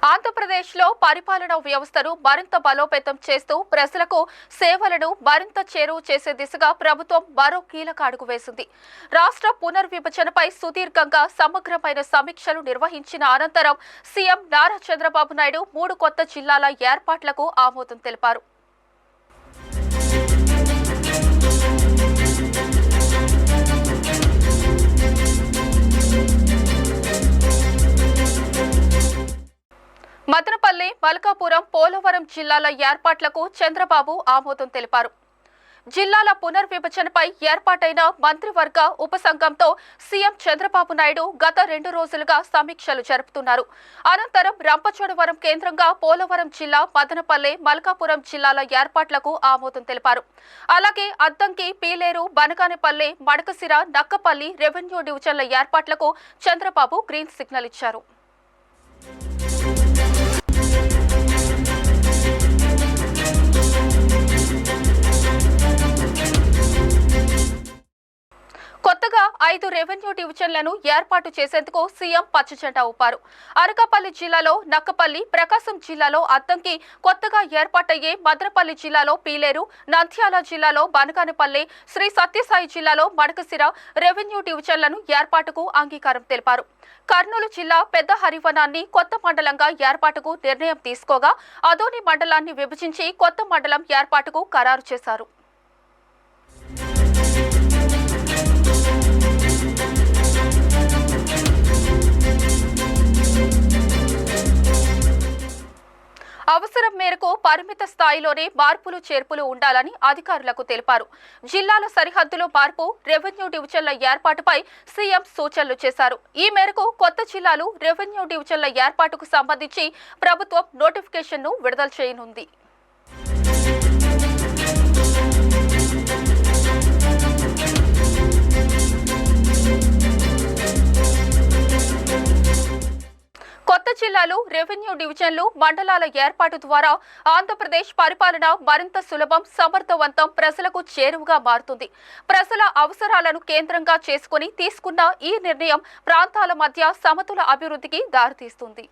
ఆంధ్రప్రదేశ్లో పరిపాలనా వ్యవస్థను మరింత బలోపేతం చేస్తూ ప్రజలకు సేవలను మరింత చేరువ చేసే దిశగా ప్రభుత్వం మరో కీలక అడుగు వేసింది. రాష్ట్ర పునర్విభజనపై సుదీర్ఘంగా సమగ్రమైన సమీక్షలు నిర్వహించిన అనంతరం సీఎం నారా చంద్రబాబు నాయుడు 3 కొత్త జిల్లాల ఏర్పాట్లకు ఆమోదం తెలిపారు. మదనపల్లి, మల్కాపురం, పోలవరం జిల్లాల ఏర్పాట్లకు చంద్రబాబు ఆమోదం తెలిపారు. జిల్లాల పునర్విభజనపై ఏర్పాటైన మంత్రివర్గ ఉపసంఘంతో సీఎం చంద్రబాబు నాయుడు గత 2 రోజులుగా సమీక్షలు జరుపుతున్నారు. అనంతరం రంపచోడవరం కేంద్రంగా పోలవరం జిల్లా, మదనపల్లి, మల్కాపురం జిల్లాల ఏర్పాట్లకు ఆమోదం తెలిపారు. అలాగే అద్దంకి, పీలేరు, బనగానపల్లి, మడకసిర, నక్కపల్లి రెవెన్యూ డివిజన్ల ఏర్పాట్లకు చంద్రబాబు గ్రీన్ సిగ్నల్ ఇచ్చారు. కొత్తగా 5 రెవెన్యూ డివిజన్లను ఏర్పాటు చేసేందుకు సీఎం పచ్చజెండా ఊపారు. అనకాపల్లి జిల్లాలో నక్కపల్లి, ప్రకాశం జిల్లాలో అద్దంకి, కొత్తగా ఏర్పాటయ్యే మదనపల్లి జిల్లాలో పీలేరు, నంద్యాల జిల్లాలో బనగానపల్లి, శ్రీ సత్యసాయి జిల్లాలో మడకసిర రెవెన్యూ డివిజన్లను ఏర్పాటుకు అంగీకారం తెలిపారు. కర్నూలు జిల్లా పెద్ద హరివనాన్ని కొత్త మండలంగా ఏర్పాటుకు నిర్ణయం తీసుకోగా అదోని మండలాన్ని విభజించి కొత్త మండలం ఏర్పాటుకు ఖరారు చేశారు. అవసరం మేరకు పరిమిత స్థాయిలోనే మార్పులు చేర్పులు ఉండాలని అధికారులకు తెలిపారు. జిల్లాల సరిహద్దులు మార్పు, రెవెన్యూ డివిజన్ల ఏర్పాటుపై సీఎం సూచనలు చేశారు. ఈ మేరకు కొత్త జిల్లాలు, రెవెన్యూ డివిజన్ల ఏర్పాటుకు సంబంధించి ప్రభుత్వం నోటిఫికేషన్ను విడుదల చేయనుంది. కొత్త జిల్లాలు, రెవెన్యూ డివిజన్లు, మండలాల ఏర్పాటు ద్వారా ఆంధ్రప్రదేశ్ పరిపాలన మరింత సులభం, సమర్థవంతం, ప్రజలకు చేరువగా మారుతుంది. ప్రజల అవసరాలను కేంద్రంగా చేసుకుని తీసుకున్న ఈ నిర్ణయం ప్రాంతాల మధ్య సమతుల అభివృద్ధికి దారితీస్తుంది.